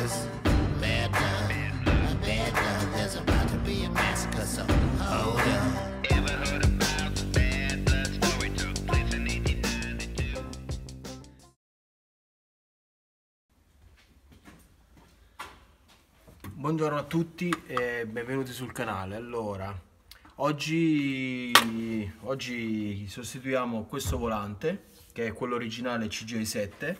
speakers. Bad blood, there's about to be a massacre, so hold up. Ever heard about the bad blood story? Took place in 1892. Buongiorno a tutti e benvenuti sul canale. Allora, oggi sostituiamo questo volante, che è quello originale CJ7,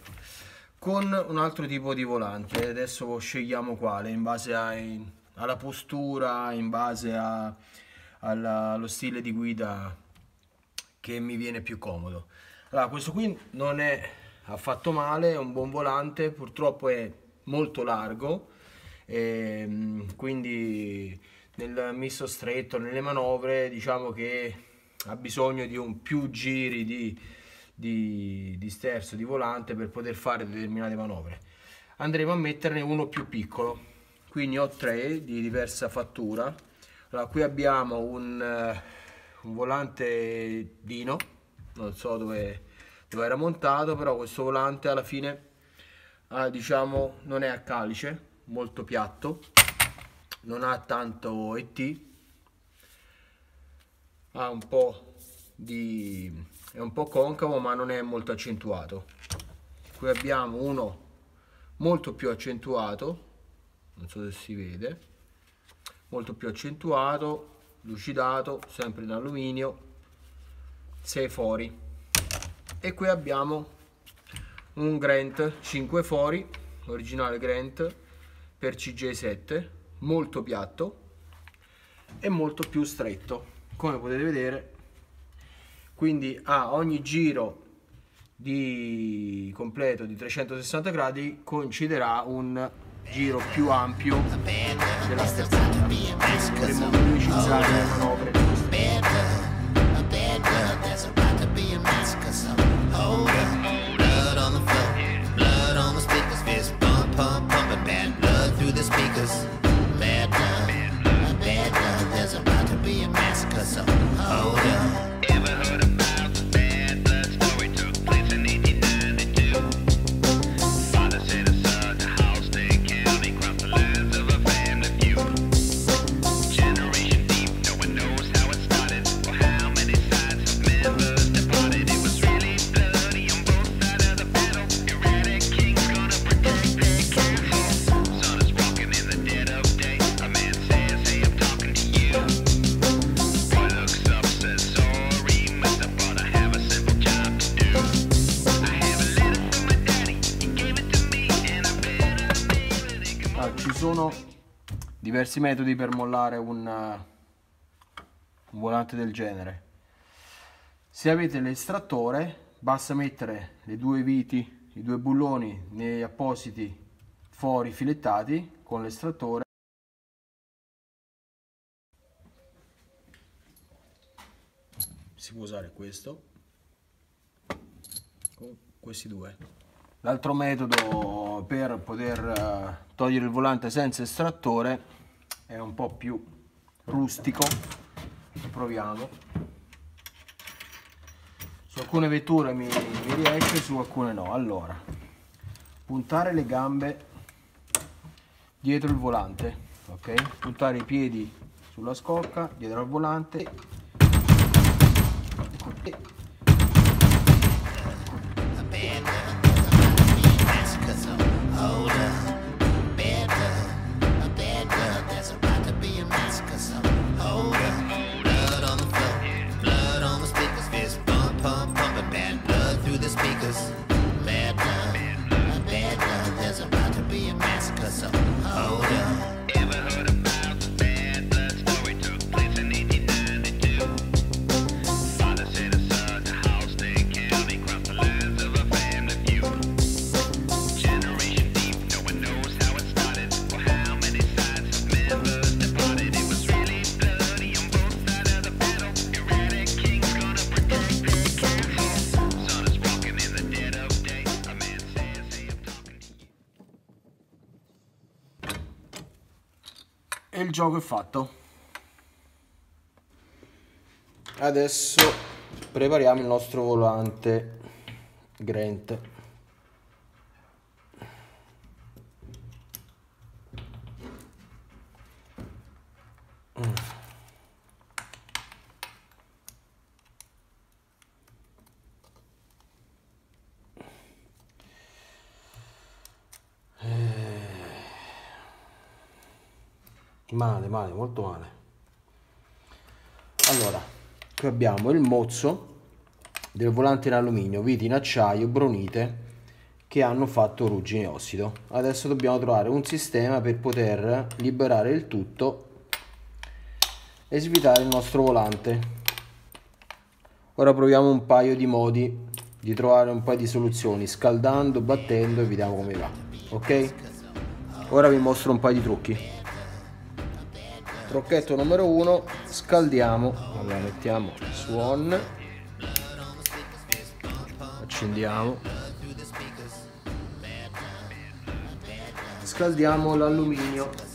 con un altro tipo di volante. Adesso scegliamo quale, in base alla postura, in base allo stile di guida che mi viene più comodo. Allora, questo qui non è affatto male, è un buon volante, purtroppo è molto largo, quindi nel misto stretto, nelle manovre, diciamo che ha bisogno di più giri di sterzo, di volante, per poter fare determinate manovre. Andremo a metterne uno più piccolo, quindi ho tre di diversa fattura. Allora, qui abbiamo un volante Dino, non so dove era montato, però questo volante alla fine diciamo non è a calice, molto piatto, non ha tanto ET, ha un po' è un po' concavo, ma non è molto accentuato. Qui abbiamo uno molto più accentuato, non so se si vede, molto più accentuato, lucidato, sempre in alluminio, 6 fori. E qui abbiamo un Grant 5 fori, originale Grant per CJ7, molto piatto e molto più stretto, come potete vedere. Quindi a ogni giro di completo di 360 gradi concederà un giro più ampio della sterzata. Potremo velocizzare le manovre di questo Ci sono diversi metodi per mollare un volante del genere. Se avete l'estrattore, basta mettere le due viti, i due bulloni negli appositi fori filettati con l'estrattore. Si può usare questo con questi due. L'altro metodo per poter togliere il volante senza estrattore è un po' più rustico. Proviamo. Su alcune vetture mi riesce, su alcune no. Allora, puntare le gambe dietro il volante, ok? Puntare i piedi sulla scocca dietro al volante. E il gioco è fatto. Adesso prepariamo il nostro volante Grant. Male, molto male. Allora, qui abbiamo il mozzo del volante in alluminio, viti in acciaio, bronite, che hanno fatto ruggine e ossido. Adesso dobbiamo trovare un sistema per poter liberare il tutto e svitare il nostro volante. Ora proviamo un paio di modi di trovare un paio di soluzioni, scaldando, battendo, e vediamo come va. Ok? Ora vi mostro un paio di trucchi. Trucchetto numero 1, scaldiamo. Allora mettiamo su on, accendiamo, scaldiamo l'alluminio.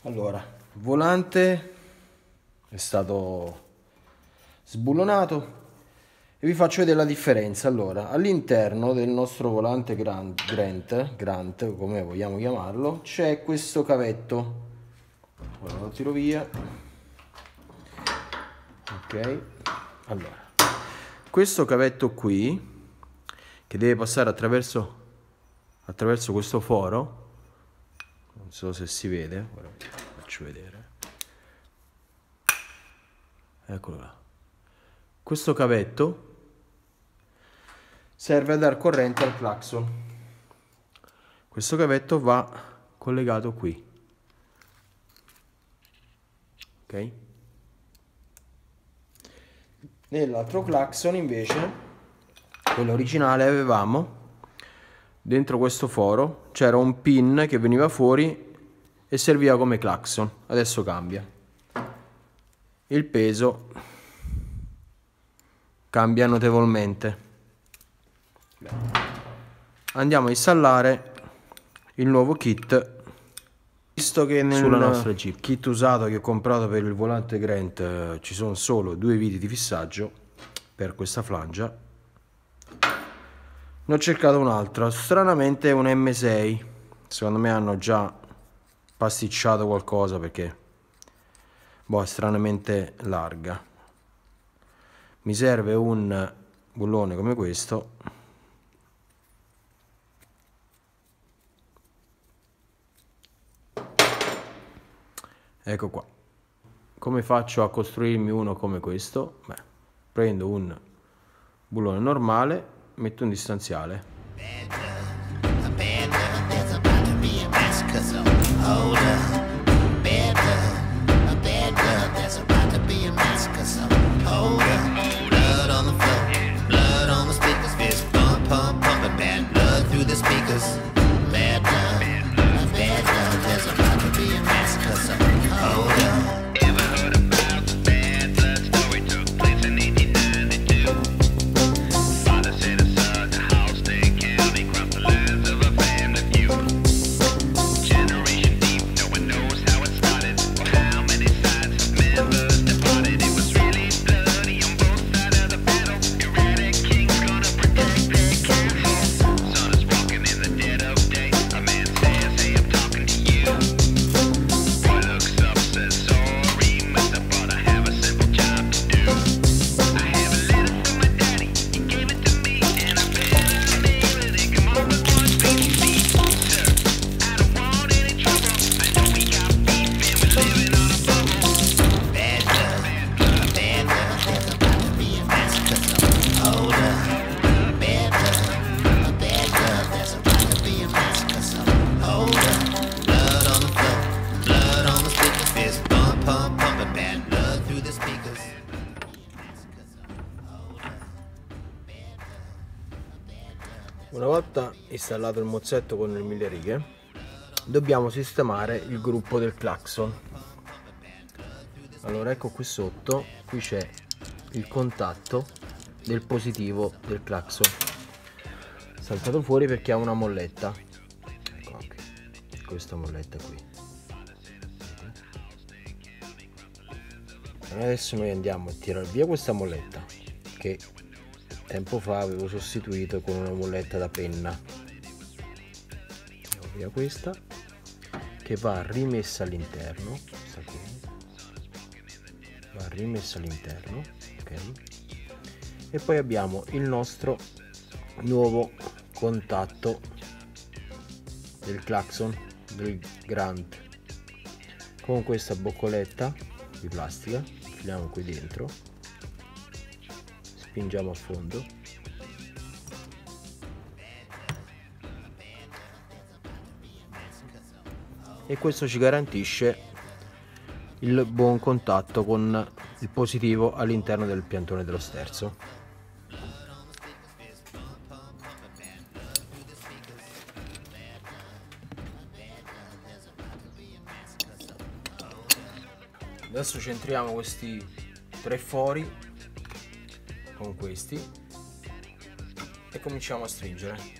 Allora, il volante è stato sbullonato e vi faccio vedere la differenza. Allora, all'interno del nostro volante Grant, come vogliamo chiamarlo, c'è questo cavetto. Ora lo tiro via. Ok, allora, questo cavetto qui, che deve passare attraverso questo foro, non so se si vede, ora vi faccio vedere, eccolo là. Questo cavetto serve a dar corrente al clacson. Questo cavetto va collegato qui, ok? Nell'altro clacson invece, quello originale, avevamo dentro questo foro c'era un pin che veniva fuori e serviva come clacson. Adesso cambia, il peso cambia notevolmente. Andiamo a installare il nuovo kit Visto che nel nostra Jeep kit usato che ho comprato per il volante Grant ci sono solo 2 viti di fissaggio per questa flangia, ne ho cercato un'altra. Stranamente è un M6. Secondo me hanno già pasticciato qualcosa perché boh, è stranamente larga. Mi serve un bullone come questo. Ecco qua. Come faccio a costruirmi uno come questo? Beh, prendo un bullone normale, metto un distanziale. A bad love, there's about to be a massacre, so hold up. Bad love, a bad love, there's about to be a massacre, so hold up. Blood on the floor, blood on the speakers, fist pump, pump, pumping bad blood through the speakers. Bad love, a bad love, there's about to be a massacre, so hold up. Ever heard about the bad blood story? Took place in 1892. Father said his son, the house they county, crossed the lines of a family feud. Generation deep, no one knows how it started or how many sides of members departed. It was really bloody on both sides of the battle. Erratic kings gonna protect their castle. Son is walking in the dead of day. A man says, hey, I'm talking to you. Boy looks up, says, sorry, Mr. But I have a simple job to do. I have a letter from my daddy, he gave it to me, and I better mail it. Come on, we're going speedy, sir. I don't want any trouble. I know we got beef and we're living on a bubble. Bad love, there's about to be a massacre, so hold up. Bad love, there's about to be a massacre, so hold up. Blood on the floor, blood on the speakers, fist pump, pump, pumping bad blood through the speakers. Una volta installato il mozzetto con il 1000 righe, dobbiamo sistemare il gruppo del clacson. Allora ecco qui sotto, qui c'è il contatto del positivo del clacson, saltato fuori perché ha una molletta. Ecco anche questa molletta qui. Adesso noi andiamo a tirare via questa molletta che tempo fa avevo sostituito con una molletta da penna. Tiriamo via questa che va rimessa all'interno. Questa qui va rimessa all'interno, ok? E poi abbiamo il nostro nuovo contatto del clacson del Grant con questa boccoletta di plastica. Infiliamo qui dentro, spingiamo a fondo e questo ci garantisce il buon contatto con il positivo all'interno del piantone dello sterzo. Adesso centriamo questi 3 fori con questi e cominciamo a stringere.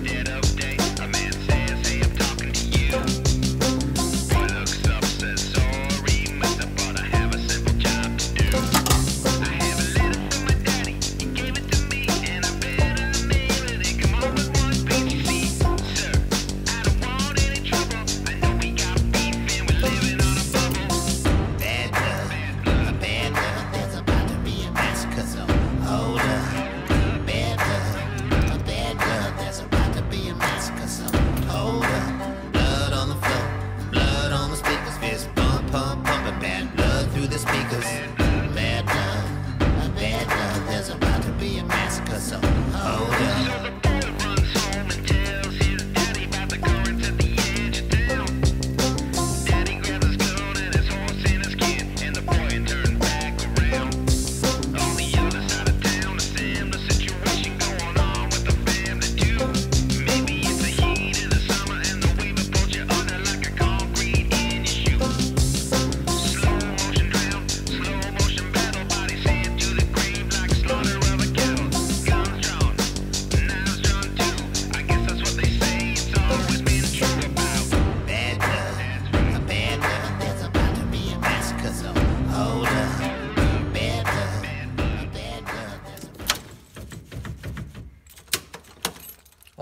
Dead of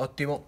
Ottimo.